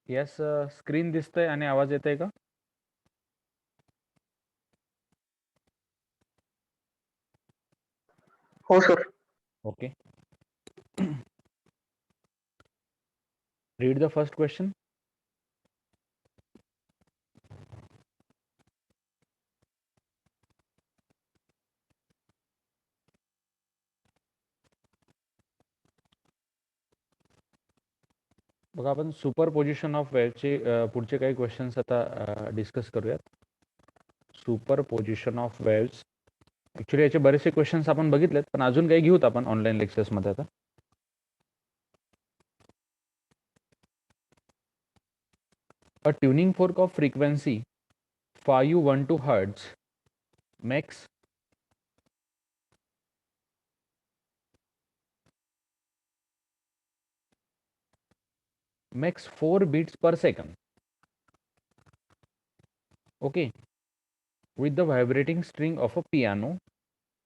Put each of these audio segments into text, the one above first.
Yes, screen दिसतंय आणि आवाज येतोय का? हो sir. Okay. Read the first question. बघा, आपण सुपरपोजिशन ऑफ वेव्हचे पुढचे काही क्वेश्चन्स आता डिस्कस करूयात. Superposition of waves. ॲक्च्युली याचे बरेचसे क्वेश्चन्स आपण बघितलेत, पण अजून काही घेऊत आपण ऑनलाईन लेक्चर्समध्ये आता. A tuning fork of frequency 512 Hz makes 4 beats per second. Okay. With the vibrating string of a piano,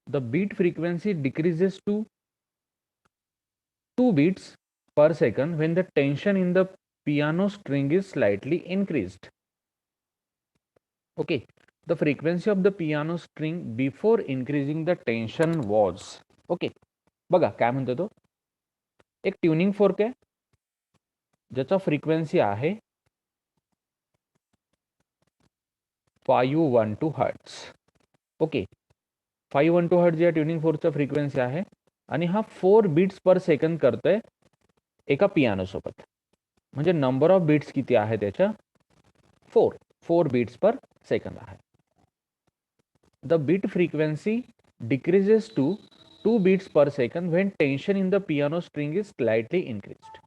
the beat frequency decreases to 2 beats per second when the tension in the piano string is slightly increased. Okay, the frequency of the piano string before increasing the tension was. Okay, बघा काय म्हणतो तो. एक tuning fork आहे ज्याचा frequency आहे 512 hertz. Okay, 512 hertz या tuning फोर्कचा frequency आहे आणि हा 4 बीट्स पर सेकंड करतोय एका पियानो सोबत. म्हणजे नंबर ऑफ बीट्स किती आहे त्याच्या? 4 बीट्स पर सेकंड आहे. The beat frequency decreases to 2 beats per second when tension in the piano string is slightly increased.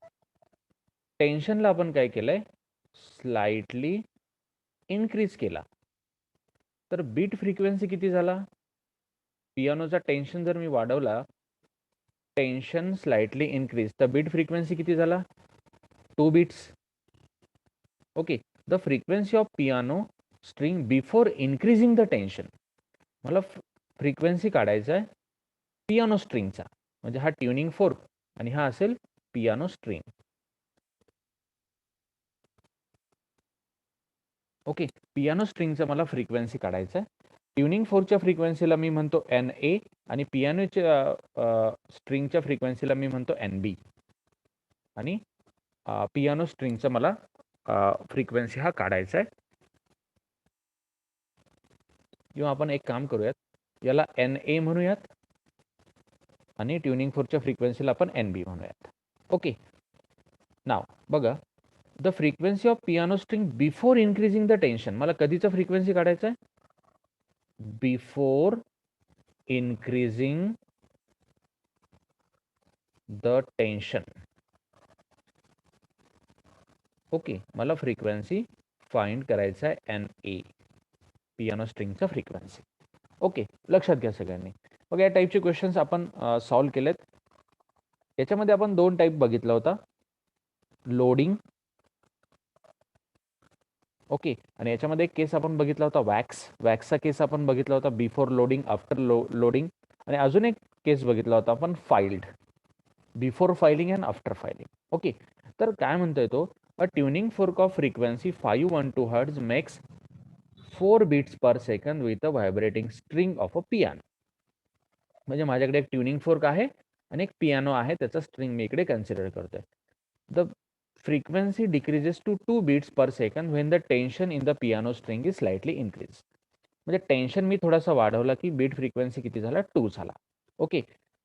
टेन्शनला आपण काय केलंय? स्लाइटली इन्क्रीज केला. तर बीट फ्रिक्वेन्सी किती झाला? पियानोचा टेन्शन जर मी वाढवला, टेन्शन स्लाइटली इन्क्रीज, तर बीट फ्रिक्वेन्सी किती झाला? 2 beats. Okay, the frequency of piano string before increasing the tension. मला फ्रिक्वेन्सी काढायचा आहे पियानो स्ट्रिंगचा, म्हणजे हा ट्युनिंग फोर्क आणि हा असेल पियानो स्ट्रिंग. ओके, पियानो स्ट्रिंगचा मला फ्रिक्वेन्सी काढायचा आहे. ट्युनिंग फोर्कच्या फ्रिक्वेन्सीला मी म्हणतो NA आणि पियानोच्या स्ट्रिंगच्या फ्रिक्वेन्सीला मी म्हणतो NB. आणि पियानो स्ट्रिंगचा मला फ्रिक्वेन्सी हा काढायचा आहे. किंवा आपण एक काम करूयात, याला NA म्हणूयात आणि ट्युनिंग फोर्कच्या फ्रिक्वेन्सीला आपण NB म्हणूयात. ओके, नाव बघा, the frequency of piano string before increasing the tension. मला कधीचा फ्रिक्वेन्सी काढायचा आहे? Before increasing the tension. Okay, मला फ्रिक्वेन्सी फाइंड करायचा आहे NA, पियानो स्ट्रिंगचा फ्रिक्वेन्सी. ओके, लक्षात घ्या सगळ्यांनी. मग या टाईपचे क्वेश्चन्स आपण सॉल्व्ह केलेत. याच्यामध्ये आपण 2 टाईप बघितला होता, लोडिंग. ओके, आणि याच्यामध्ये एक केस आपण बघितला होता वॅक्सचा केस आपण बघितला होता, बिफोर लोडिंग, आफ्टर लोडिंग. आणि अजून एक केस बघितला होता आपण filed, before filing and after filing. Okay, तर काय म्हणतोय तो, a tuning fork of frequency 512 hertz makes 4 beats per second with a vibrating string of a piano. म्हणजे माझ्याकडे एक ट्युनिंग फोर्क आहे आणि एक पियानो आहे, त्याचा स्ट्रिंग मी इकडे कन्सिडर करतोय. The frequency decreases to 2 beats per second when the tension in the piano string is slightly increased. म्हणजे टेन्शन मी थोडासा वाढवला की बीट फ्रिक्वेन्सी किती झाला? 2 झाला. ओके,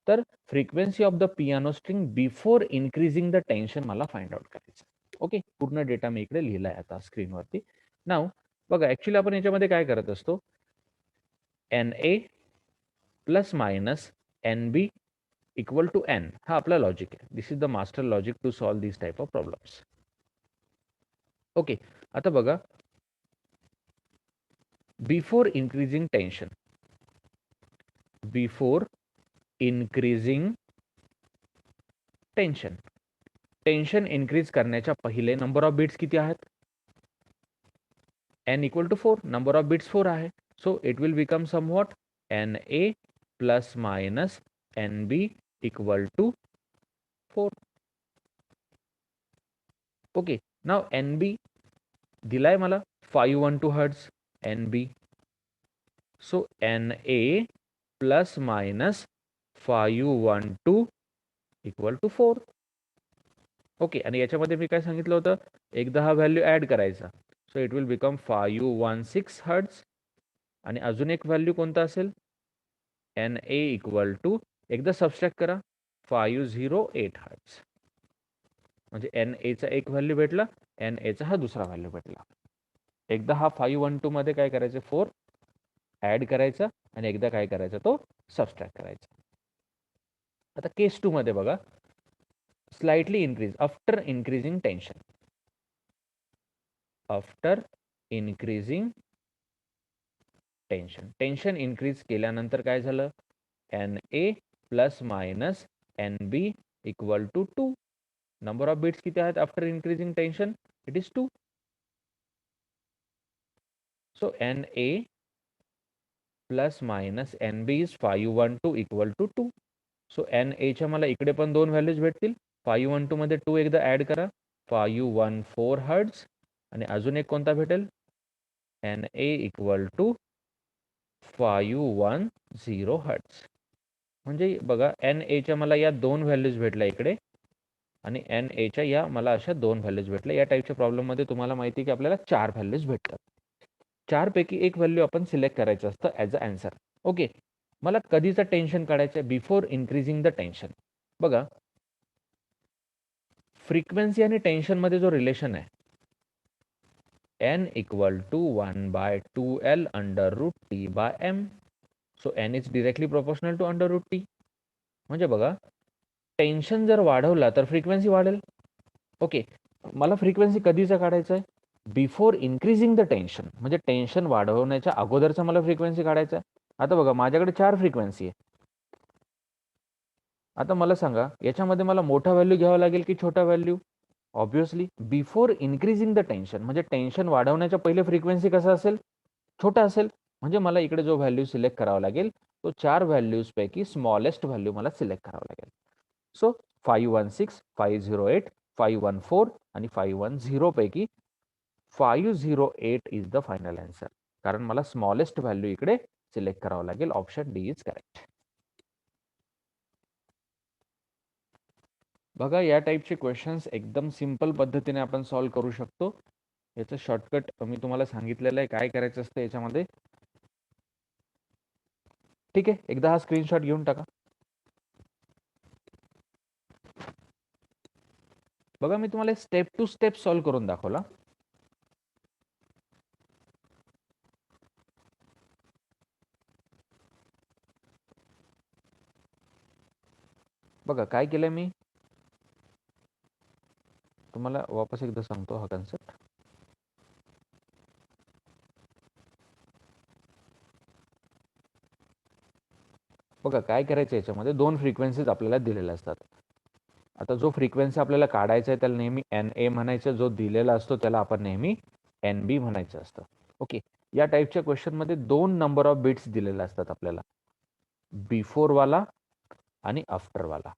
तर frequency of the piano string before increasing the tension मला फाइंड आउट करायचं. ओके, पूर्ण डेटा मी इकडे लिहिलाय आता स्क्रीनवरती. नाव बघा, ॲक्च्युली आपण याच्यामध्ये काय करत असतो, NA plus minus NB equal to N हा आपला लॉजिक आहे. This is the master logic to solve this type of problems. Okay, आता बघा, before increasing tension, before increasing tension, tension increase करण्याच्या पहिले नंबर ऑफ बीट्स किती आहेत? N equal to 4, number of beats 4 आहे. So it will become somewhat NA plus minus NB equal to 4. Okay, now N B दिलाय मला 512 hertz N B. So N A plus minus 512 equal to 4. Okay, आणि याच्यामध्ये मी काय सांगितलं होतं, एकदा हा व्हॅल्यू ॲड करायचा. So it will become 516 hertz. आणि अजून एक व्हॅल्यू कोणता असेल, एन ए इक्वल टू, एकदा सबस्ट्रॅक्ट करा, 508 हर्ट्ज. म्हणजे एन एचा एक व्हॅल्यू भेटला, एन एचा हा दुसरा व्हॅल्यू भेटला. एकदा हा 512 मध्ये काय करायचं, 4 ॲड करायचा, आणि एकदा काय करायचा, तो सबस्ट्रॅक्ट करायचा. आता केस 2 मध्ये बघा, slightly increase after increasing tension. After increasing tension increase केल्यानंतर काय झालं, N A plus minus N B equal to 2. Number of beats किती आहेत after increasing tension, it is 2. So N A plus minus N B is 512 equal to 2. So एन एच्या मला इकडे पण दोन व्हॅल्यूज भेटतील. 512 मध्ये 2 एकदा ॲड करा, 514 हर्ट्ज. आणि अजून एक कोणता भेटेल, N A equal to 510 hertz. म्हणजे बघा, एन एच्या मला या दोन व्हॅल्यूज भेटल्या इकडे, आणि एन एच्या या मला अशा दोन व्हॅल्यूज भेटल्या. या टाईपच्या प्रॉब्लेममध्ये तुम्हाला माहिती आहे की आपल्याला 4 व्हॅल्यूज भेटतात. 4 पैकी एक व्हॅल्यू आपण सिलेक्ट करायचं असतं ॲज अ आन्सर. ओके, मला कधीचं टेन्शन काढायचं आहे, बिफोर इन्क्रीजिंग द टेन्शन. बघा, फ्रिक्वेन्सी आणि टेन्शनमध्ये जो रिलेशन आहे, n equal to 1/2L under root T by M. So n is directly proportional to under root T. म्हणजे बघा, टेन्शन जर वाढवला तर फ्रिक्वेन्सी वाढेल. ओके, मला फ्रिक्वेन्सी कधीचा काढायचं आहे, बिफोर इन्क्रीजिंग द टेन्शन. म्हणजे टेन्शन वाढवण्याच्या अगोदरचा मला फ्रिक्वेन्सी काढायचा आहे. आता बघा, माझ्याकडे 4 फ्रिक्वेन्सी आहे. आता मला सांगा, याच्यामध्ये मला मोठा व्हॅल्यू घ्यावा लागेल की छोटा value. Obviously before increasing the tension, म्हणजे टेन्शन वाढवण्याच्या पहिले फ्रिक्वेन्सी कसा असेल, छोटा असेल. म्हणजे मला इकडे जो व्हॅल्यू सिलेक्ट करावा लागेल, तो 4 व्हॅल्यूजपैकी स्मॉलेस्ट व्हॅल्यू मला सिलेक्ट करावा लागेल. सो 516, 508, 514 आणि 510 पैकी 508 इज द फायनल आन्सर. कारण मला स्मॉलेस्ट व्हॅल्यू इकडे सिलेक्ट करावं लागेल. Option D is correct. बघा, या टाईपचे क्वेश्चन्स एकदम सिंपल पद्धतीने आपण सॉल्व्ह करू शकतो. याचं शॉर्टकट मी तुम्हाला सांगितलेलं आहे, काय करायचं असतं याच्यामध्ये. ठीक आहे, एकदा हा स्क्रीनशॉट घेऊन टाका. बघा, मी तुम्हाला स्टेप टू स्टेप सॉल्व्ह करून दाखवला. बघा काय केलंय मी, तुम्हाला वापस एकदा सांगतो हा कन्सेप्ट. बघा काय करायचं, याच्यामध्ये दोन फ्रिक्वेन्सीज आपल्याला दिलेल्या असतात. आता जो फ्रिक्वेन्सी आपल्याला काढायचा आहे त्याला नेहमी एन ए म्हणायचं, जो दिलेला असतो त्याला आपण नेहमी एन बी म्हणायचं असतं. ओके, या टाईपच्या क्वेश्चनमध्ये दोन नंबर ऑफ बिट्स दिलेले असतात आपल्याला, बिफोरवाला आणि आफ्टरवाला.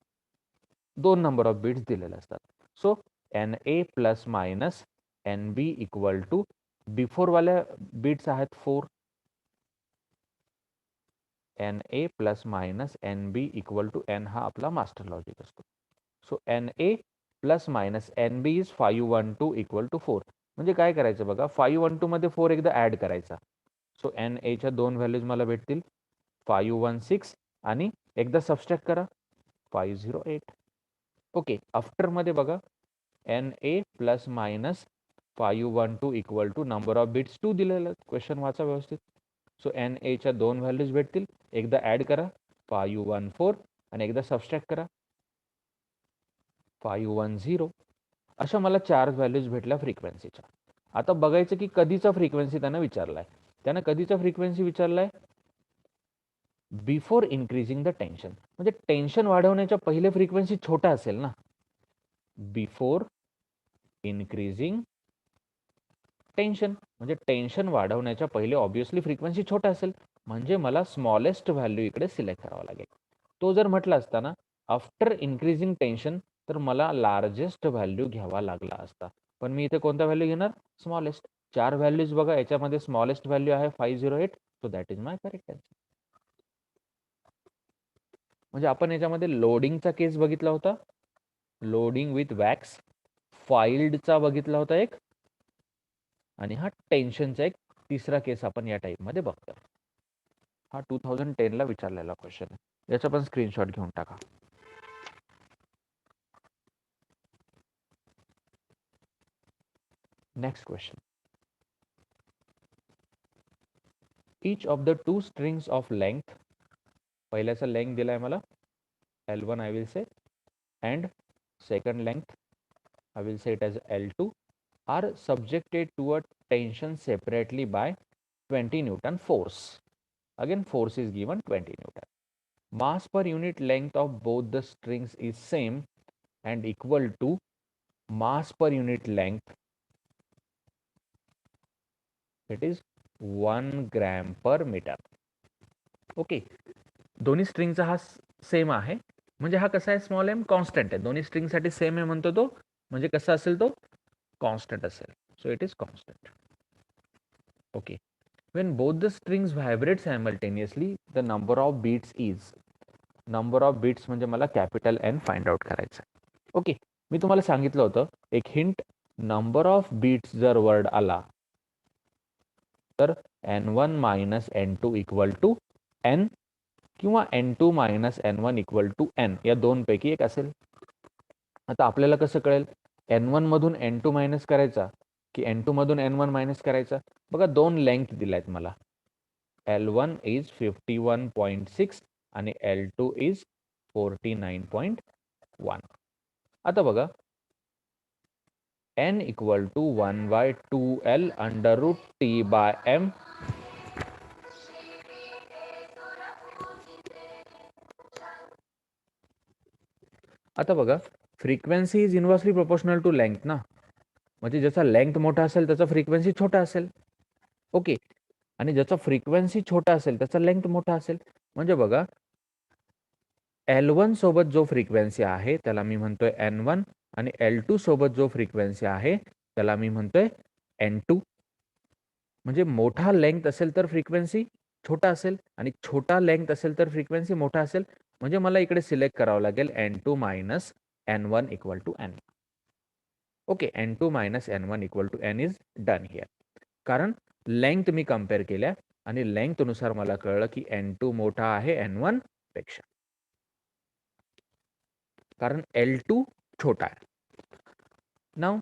दोन नंबर ऑफ बिट्स दिलेले असतात. So N A plus minus N B equal to, बिफोरवाल्या बिट्स आहेत 4, N A plus minus N B equal to N, हा आपला मास्टर लॉजिक असतो. So N A plus minus N B is 512 equal to 4. म्हणजे काय करायचं बघा, 512 मध्ये 4 एकदा ॲड करायचा. सो एन एच्या दोन व्हॅल्यूज मला भेटतील, 516 आणि एकदा सबस्ट्रॅक्ट करा, 508. ओके, आफ्टरमध्ये बघा, N A plus minus 512 equal to number of beats 2 दिलेलं, क्वेश्चन वाचा व्यवस्थित. सो एन एच्या दोन व्हॅल्यूज भेटतील, एकदा ॲड करा 514 आणि एकदा सबस्ट्रॅक्ट करा 510. अशा मला 4 व्हॅल्यूज भेटल्या फ्रिक्वेन्सीच्या. आता बघायचं की कधीचा फ्रिक्वेन्सी त्यानं विचारलाय. त्यानं कधीचा फ्रिक्वेन्सी विचारलाय, बिफोर इन्क्रीजिंग द टेन्शन. म्हणजे टेन्शन वाढवण्याच्या पहिले फ्रिक्वेन्सी छोटा असेल ना, बिफोर इन्क्रीजिंग टेन्शन. म्हणजे टेन्शन वाढवण्याच्या पहिले ऑब्व्हियसली फ्रिक्वेन्सी छोटा असेल, म्हणजे मला स्मॉलेस्ट व्हॅल्यू इकडे सिलेक्ट करावा लागेल. तो जर म्हटला असता ना आफ्टर इन्क्रीजिंग टेन्शन, तर मला लार्जेस्ट व्हॅल्यू घ्यावा लागला असता. पण मी इथे कोणता व्हॅल्यू घेणार? स्मॉलेस्ट. 4 व्हॅल्यूज बघा, याच्यामध्ये स्मॉलेस्ट व्हॅल्यू आहे 508, so that is my correct answer. म्हणजे आपण याच्यामध्ये लोडिंगचा केस बघितला होता, लोडिंग विथ वॅक्स, फाईल्डचा बघितला होता एक, आणि हा टेन्शनचा एक तिसरा केस आपण या टाईपमध्ये बघतो. हा 2010 ला विचारलेला क्वेश्चन आहे. याचा पण स्क्रीनशॉट घेऊन टाका. Next question. each of the two strings of length, पहिल्याचा लेंथ दिलाय मला L1 I will say, and second length I will say it as L2, are subjected to a tension separately by 20 Newton force. Again, force is given 20 Newton. Mass per unit length of both the strings is same and equal to mass per unit length, it is 1 gram per meter. Okay, दोन्ही स्ट्रिंगचा हा same आहे, म्हणजे हा कसा आहे, small M constant आहे, दोन्ही स्ट्रिंगसाठी सेम आहे म्हणतो तो, म्हणजे कसा असेल तो, कॉन्स्टंट असेल. So it is constant. Okay, when both the strings vibrate simultaneously the number of beats is, number of beats म्हणजे मला कॅपिटल एन फाइंड आउट करायचं आहे. ओके, मी तुम्हाला सांगितलं होतं एक हिंट, नंबर ऑफ बीट्स जर वर्ड आला तर N1 minus N2 equal to N किंवा N2 minus N1 equal to N, या दोन पैकी एक असेल. आता आपल्याला कसं कळेल N1 मधून N2 मायनस करायचा की N2 मधून N1 मायनस करायचा? बघा, दोन लेंथ दिल्यात मला, L1 इज 51.6 आणि L2 इज 49.1. आता बघा, N equal to 1/2L under root T by M. आता बघा, frequency is inversely proportional to length ना, म्हणजे ज्याचा लेंथ मोठा असेल त्याचा फ्रिक्वेन्सी छोटा असेल. ओके, आणि ज्याचा फ्रिक्वेन्सी छोटा असेल त्याचा लेंथ मोठा असेल. म्हणजे बघा, L1 सोबत जो फ्रिक्वेन्सी आहे त्याला मी म्हणतोय N1, आणि L2 सोबत जो फ्रिक्वेन्सी आहे त्याला मी म्हणतोय N2. म्हणजे मोठा लेंथ असेल तर फ्रिक्वेन्सी छोटा असेल, आणि छोटा लेंथ असेल तर फ्रिक्वेन्सी मोठा असेल. म्हणजे मला इकडे सिलेक्ट करावं लागेल N2 minus N1 equal to N. Okay, N2 minus N1 equal to N is done here. कारण लेंथ मी कम्पेअर केल्या आणि लेंथनुसार मला कळलं की N2 मोठा आहे N1 पेक्षा, कारण L2 छोटा आहे. नाव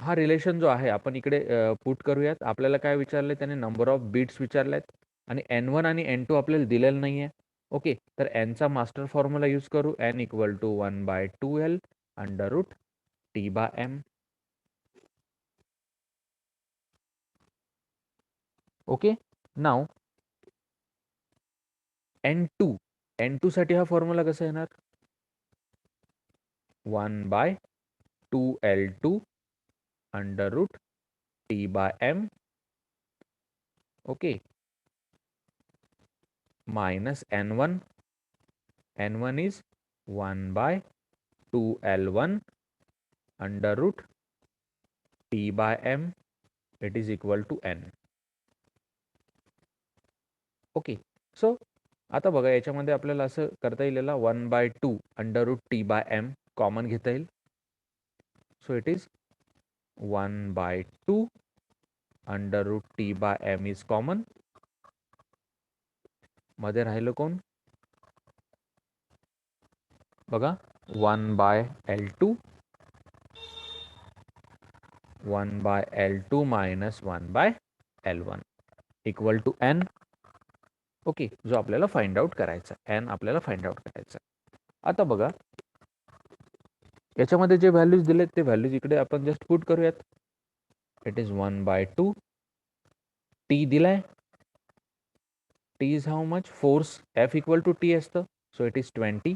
हा रिलेशन जो आहे आपण इकडे पुट करूयात. आपल्याला काय विचारलंय त्याने? नंबर ऑफ बीट्स विचारलेत, आणि N1 आणि N2 आपल्याला दिलेलं नाही आहे. ओके, तर Nचा मास्टर फॉर्म्युला यूज करू, N equal to 1/2L under root T by M. Okay, नाव N2 साठी हा फॉर्म्युला कसा येणार? 1/2L2 under root T by M. Okay, minus N1 is 1/2L1 under root T by M, it is equal to N. Okay, so आता बघा, याच्यामध्ये आपल्याला असं करता येईल, 1/2 under root T by M common घेता येईल. So it is 1/2 under root T by M is common. मध्ये राहिलं कोण? बघा, 1/L2 minus 1/L1 equal to N. Okay, जो आपल्याला फाइंड आउट करायचा, N आपल्याला फाइंड आउट करायचा. आता बघा, याच्यामध्ये जे व्हॅल्यूज दिलेत ते व्हॅल्यूज इकडे आपण जस्ट पुट करूयात. It is 1/2. T दिलाय, T is how much? Force F equal to T असतं, सो इट इज 20.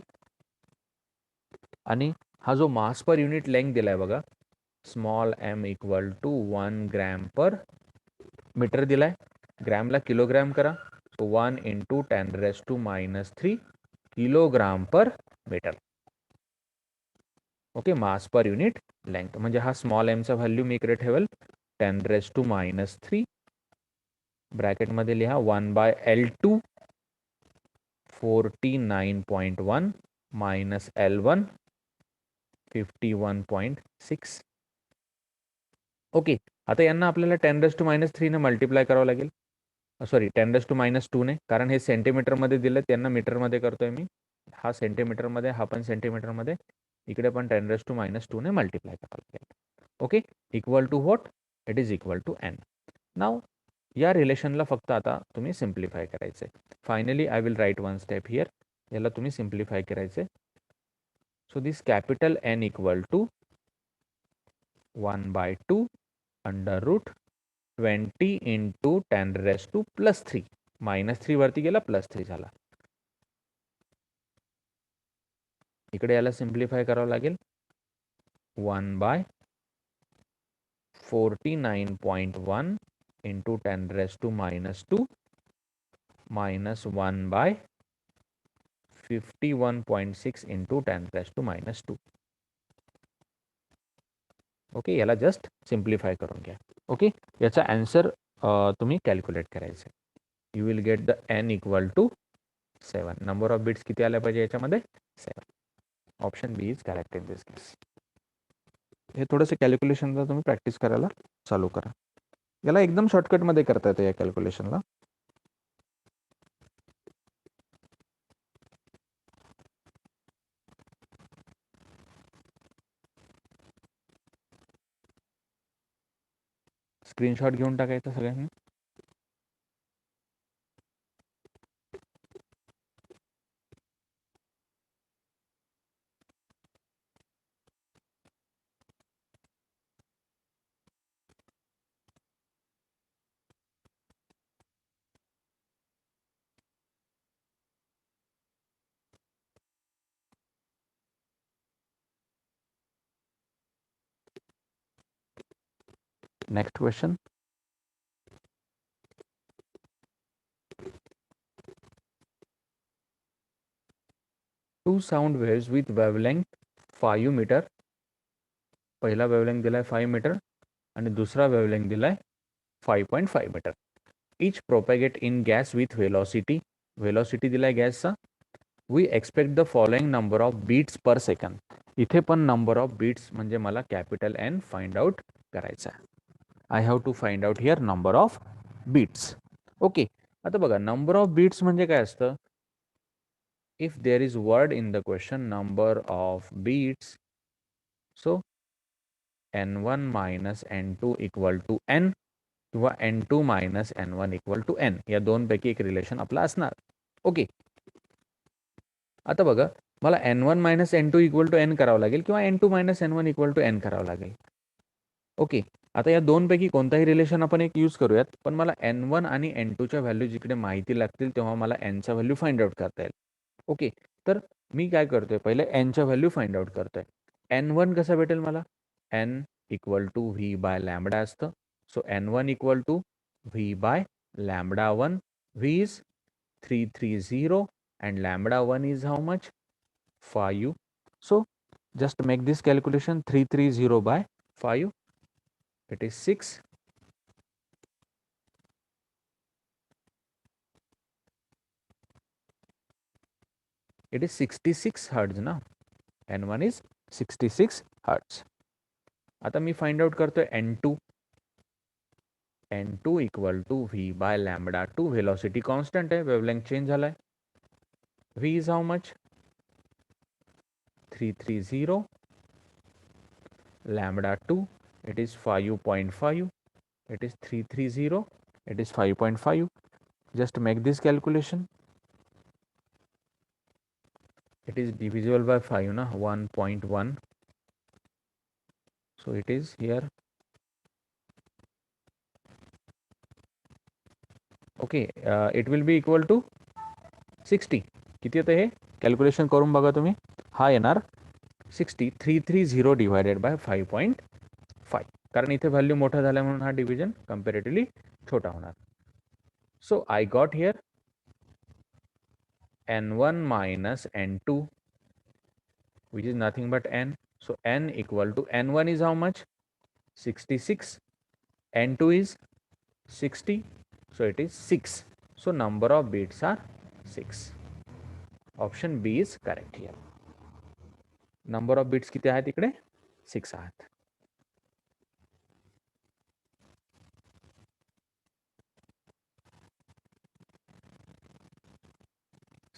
आणि हा जो मास पर युनिट लेंथ दिलाय बघा, small m equal to 1 gram per metre दिलाय. ग्रॅमला किलोग्रॅम करा, so 1 into 10⁻³ kilogram per metre. Okay, mass per unit length. म्हणजे हा स्मॉल एमचा व्हॅल्यू मी इकडे ठेवेल 10⁻³ ब्रॅकेटमध्ये लिहा 1/L2 49.1 मायनस L1 51.6. ओके, आता यांना आपल्याला 10⁻³ ने मल्टिप्लाय करावं लागेल. सॉरी 10⁻² ने, कारण हे सेंटीमीटरमध्ये दिलं, त्यांना मीटरमध्ये करतोय मी. हा सेंटीमीटरमध्ये, हा पण सेंटीमीटरमध्ये, इकडे पण 10⁻² ने मल्टिप्लाय करावं लागेल. Okay, equal to what? It is equal to n. नाव या रिलेशनला फक्त आता तुम्ही सिम्प्लिफाय करायचे. Finally I will write one step here. याला तुम्ही सिम्प्लिफाय करायचे. So this capital N equal to 1/2 under root 20 into 10⁻³ -3 वरती गेला, +3 झाला. इकडे याला सिम्प्लिफाय करावं लागेल. 1/49.1 इंटू 10⁻² -2 मायनस 1/51.6 इंटू 10⁻² -2. ओके, याला जस्ट सिम्प्लिफाय करून घ्या. ओके, याचा आन्सर तुम्ही कॅल्क्युलेट करायचं. You will get the n equal to 7. Number of beats किती आल्या पाहिजे याच्यामध्ये? 7. Option B is correct in this case. हे थोडंसं कॅल्क्युलेशनला तुम्ही प्रॅक्टिस करायला चालू करा. याला एकदम शॉर्टकटमध्ये करता येतं या कॅल्क्युलेशनला. स्क्रीनशॉट घेऊन टाकायचा सगळ्यांनी. Next question. Two sound waves with wavelength 5 metre. पहिला वेवलेंथ दिलाय 5 मीटर आणि दुसरा वेवलेंथ दिलाय 5.5 metre. Each propagate in gas with velocity. Velocity दिलाय गॅसचा. We expect the following number of beats per second. इथे पण नंबर ऑफ बीट्स म्हणजे मला कॅपिटल N फाइंड आउट करायचा आहे. I have to find out here number of beats. Okay, आता बघा नंबर ऑफ बीट्स म्हणजे काय असतं? If there is word in the question number of beats, so N1 minus N2 equal to N किंवा N2 minus N1 equal to N, या दोनपैकी एक relation आपला असणार. ओके, आता बघा मला N1 minus N2 equal to N करावं लागेल किंवा N2 minus N1 equal to N करावं लागेल. ओके, आता या दोनपैकी कोणताही रिलेशन आपण एक यूज करूयात, पण मला N1 आणि N2च्या व्हॅल्यू जिकडे माहिती लागतील तेव्हा मला Nचा व्हॅल्यू फाइंड आउट करता येईल. ओके, तर मी काय करतोय, पहिले Nच्या व्हॅल्यू फाइंड आउट करतोय. N1 कसा भेटेल मला? N equal to V by lambda असतं. So N1 equal to V by lambda 1. V is 330 and lambda 1 is how much? 5. So just make this calculation. 330 by 5, it is 6. It is 66 hertz ना. N1 is 66 hertz. आता me find out करतोय N2. N2 equal to V by lambda 2. Velocity constant आहे, wavelength change झालाय. V is how much? 330. Lambda 2, it is 5.5. It is 330. It is 5.5. Just make this calculation. It is divisible by 5 na, 1.1. So it is here. Okay, it will be equal to 60. किती येतं हे calculation करून बघा तुम्ही. हा येणार 60. 330 divided by 5.5, कारण इथे व्हॅल्यू मोठा झाला म्हणून हा डिव्हिजन कम्पॅरेटिव्हली छोटा होणार. So I got here N1 minus N2, which is nothing but N. So n equal to n1 is how much? 66. n2 is 60. So it is 6. So number of bits are 6. Option B is correct here. Number of bits किती आहेत इकडे? 6 आहेत.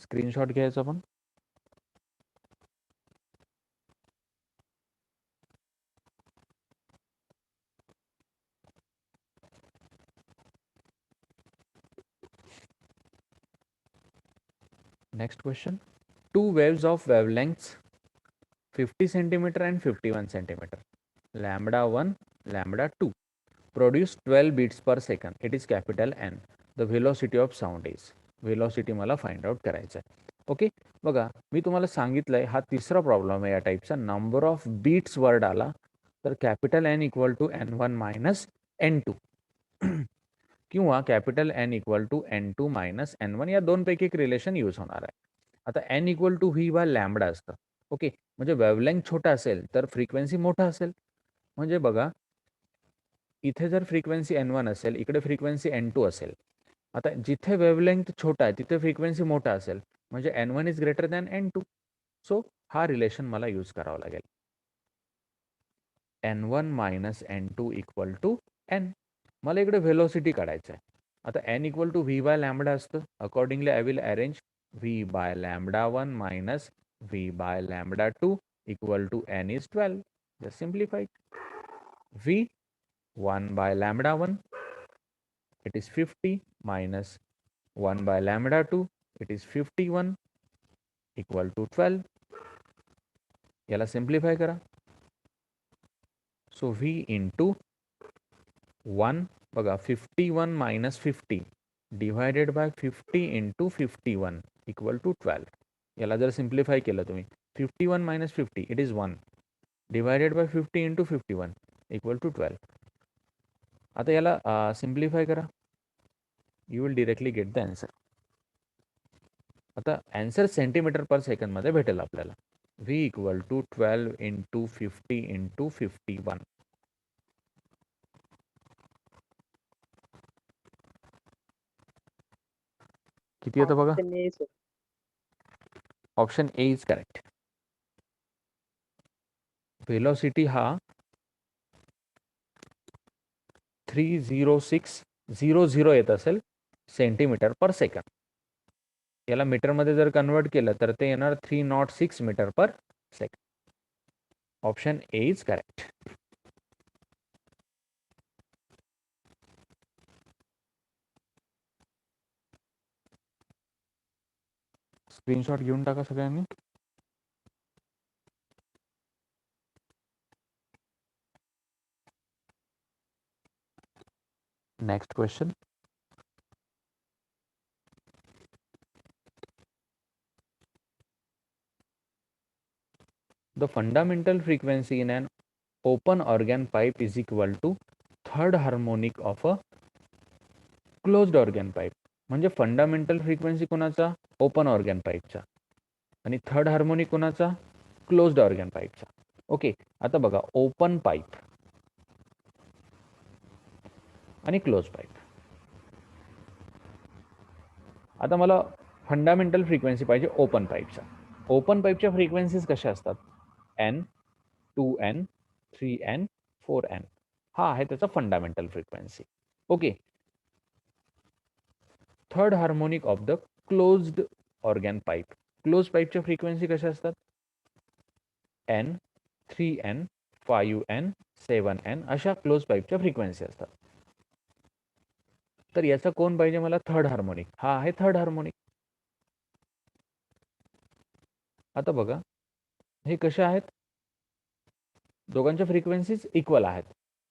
Screenshot घ्यायचा आपण. Next question. Two waves of wavelengths 50 centimeter and 51 centimeter, lambda 1, lambda 2, produce 12 beats per second. It is capital N. The velocity of sound is. Velocity मला find out करायचं आहे. Okay, बघा मी तुम्हाला सांगितलंय हा तिसरा प्रॉब्लेम आहे या टाईपचा. नंबर ऑफ बीट्स वर्ड आला तर capital N equal to n1 minus n2 किंवा capital N equal to n2 minus n1 या दोनपैकी एक रिलेशन यूज होणार आहे. आता N equal to V by lambda असतं. ओके, म्हणजे वेवलेंथ छोटा असेल तर फ्रिक्वेन्सी मोठा असेल. म्हणजे बघा इथे जर फ्रिक्वेन्सी n1 असेल, इकडे फ्रिक्वेन्सी n2 असेल. आता जिथे वेवलेंथ छोटा आहे तिथे फ्रिक्वेन्सी मोठा असेल, म्हणजे n1 is greater than n2. So हा रिलेशन मला यूज करावा लागेल. n1 minus n2 equal to n. मला इकडे व्हेलॉसिटी काढायचं आहे. आता n equal to V by lambda असतं. Accordingly I will arrange V by lambda 1 minus V by lambda 2 equal to n is 12. Just simplified. v 1 by lambda 1, it is 50, minus 1 by lambda 2, it is 51, equal to 12. याला simplify करा. So v into 1 बघा 51 minus 50 divided by 50 into 51 equal to 12. याला जर simplify केलं तुम्ही 51 minus 50 it is 1 divided by 50 into 51 equal to 12. आता याला simplify करा. You will directly get the answer. आता आन्सर सेंटीमीटर पर सेकंडमध्ये भेटेल आपल्याला. v equal to 12 into 50 into 51. किती येतं बघा. Option A is correct. Velocity हा 30600 येत असेल सेंटीमीटर पर सेकंड. याला मीटरमध्ये जर कन्वर्ट केलं तर ते येणार 306 metre per second. Option A is correct. Screenshot घेऊन टाका सगळ्यांनी. Next question. The fundamental frequency in an open organ pipe is equal to third harmonic of a closed organ pipe. म्हणजे फंडामेंटल फ्रिक्वेन्सी कोणाचा? Open organ पाईपचा. आणि third harmonic कोणाचा? Closed organ पाईपचा. Okay, आता बघा ओपन पाईप आणि close pipe. आता मला फंडामेंटल फ्रिक्वेन्सी पाहिजे ओपन पाईपचा. ओपन पाईपच्या फ्रिक्वेन्सीज कशा असतात? n 2n 3n 4n. हा आहे त्याचा फंडामेंटल फ्रिक्वेन्सी. ओके, third harmonic of the closed organ pipe. क्लोज पाईपच्या फ्रिक्वेन्सी कशा असतात? n 3n 5n 7n अशा क्लोज पाईपच्या फ्रिक्वेन्सी असतात. तर याचा कोण पाहिजे मला? Third harmonic. हा आहे थर्ड हार्मोनिक. आता बघा हे कशा आहेत? दोघांच्या फ्रिक्वेन्सीज इक्वल आहेत.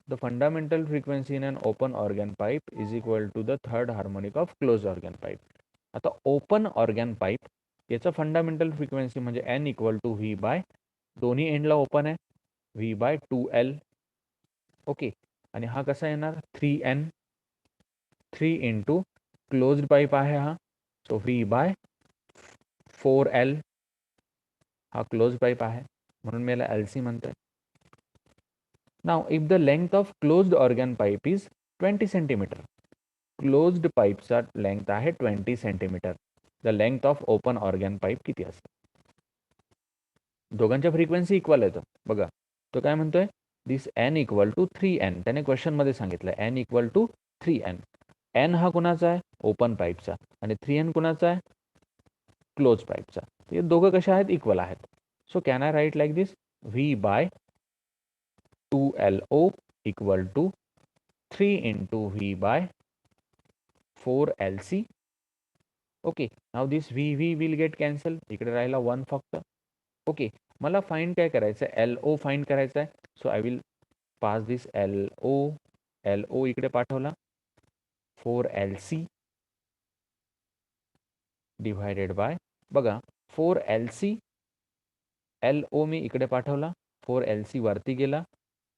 The fundamental frequency in an open organ pipe is equal to the third harmonic of close organ pipe. आता ओपन ऑर्गन पाईप याचा फंडामेंटल फ्रिक्वेन्सी म्हणजे n equal to V by, दोन्ही एंडला ओपन आहे, V by 2l. Okay, आणि हा कसा येणार? 3n 3 इंटू क्लोज्ड पाईप आहे हा, सो व्ही बाय 4l. हा क्लोज पाईप आहे. म्हणून मी याला LC म्हणतोय. Now if the length of closed organ pipe is 20 centimetre, closed पाईपचा लेंथ आहे 20 centimetre, the length of open organ pipe किती असते? दोघांच्या फ्रिक्वेन्सी इक्वल येतं बघा. तो काय म्हणतोय, दिस n इक्वल टू 3n. त्याने क्वेश्चनमध्ये सांगितलं n equal to 3n. n हा कुणाचा आहे? ओपन पाईपचा. आणि 3n कुणाचा आहे? क्लोज पाईपचा. हे दोघं कशा आहेत? इक्वल आहेत. So can I write like this, v by 2LO equal to 3 into v by 4LC. Okay, now this v will get cancel, इकडे राहिला 1 फक्त. ओके, मला फाइंड काय करायचं आहे? LO फाइंड करायचं आहे. So I will pass this LO इकडे पाठवला, 4LC डिवायडेड बाय, बघा 4LC, LO मी इकडे पाठवला, 4LC वरती गेला,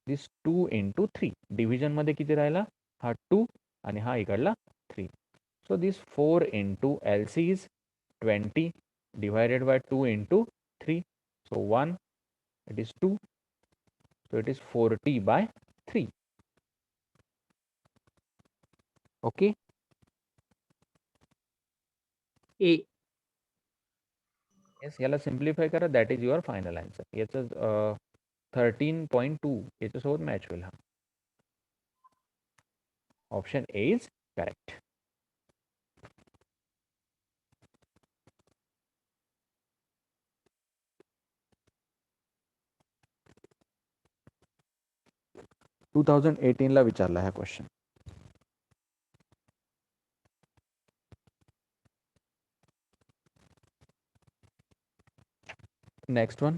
दिस 2 इंटू 3. डिव्हिजनमध्ये किती राहिला? हा 2 आणि हा इकडला 3. So this 4 into LC is 20 divided by 2 into 3. So 1, it is 2. So it is 40 by 3. Okay. A. Yes, याला सिम्प्लिफाय करा, that is your final answer. याचं 13.2 याच्यासोबत मॅच होईल. हा ऑप्शन ए इज करेक्ट. टू 2018ला विचारला हा क्वेश्चन. नेक्स्ट वन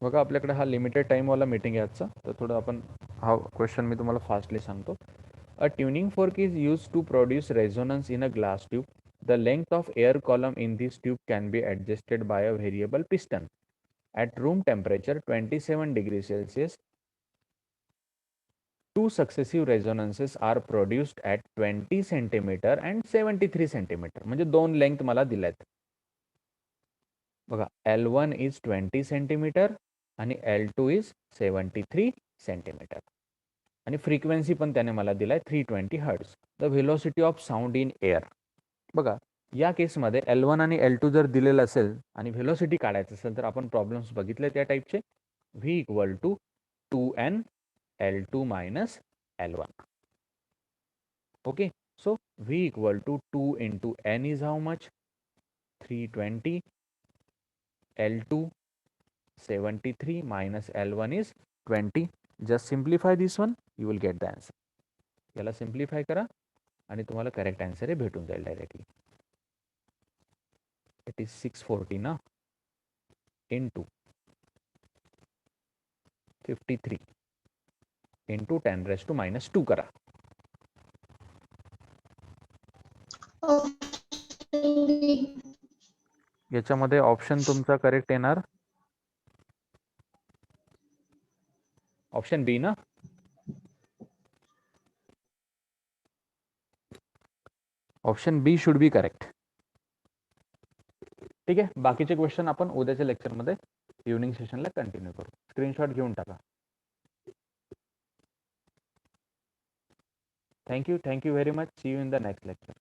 बघा, आपल्याकडे हा लिमिटेड टाईमवाला मीटिंग आहे आजचा, तर थोडं आपण हा क्वेश्चन मी तुम्हाला फास्टली सांगतो. A tuning fork is use to produce resonance in a glass tube. The length of air column in this tube can be adjusted by a variable piston. At room temperature 27 degrees Celsius, two successive resonances are produced at 20 centimeter and 73 centimeter. म्हणजे दोन length मला दिल्यात बघा. L1 is 20 centimeter आणि L2 is 73 centimeter. आणि frequency पण त्याने मला दिलाय 320 hertz. The velocity of sound in air. बघा, या केसमध्ये L1 आणि L2 जर दिलेलं असेल आणि व्हेलोसिटी काढायचं असेल तर आपण प्रॉब्लेम्स बघितले त्या टाईपचे. v equal to 2n L2 minus L1. Okay, so v equal to 2 into n is how much? 320. L2 73 minus L1 is 20. Just simplify this one, you will get the answer. याला simplify करा आणि तुम्हाला correct answer हे भेटून जाईल directly. It is 640 ना, into 53 into 10⁻⁻² करा. याच्यामध्ये ऑप्शन तुमचा करेक्ट येणार ऑप्शन बी ना. Option B should be correct. ठीक आहे, बाकीचे क्वेश्चन आपण उद्याच्या लेक्चरमध्ये इव्हनिंग सेशनला कंटिन्यू करू. स्क्रीनशॉट घेऊन टाका. Thank you very much. See you in the next lecture.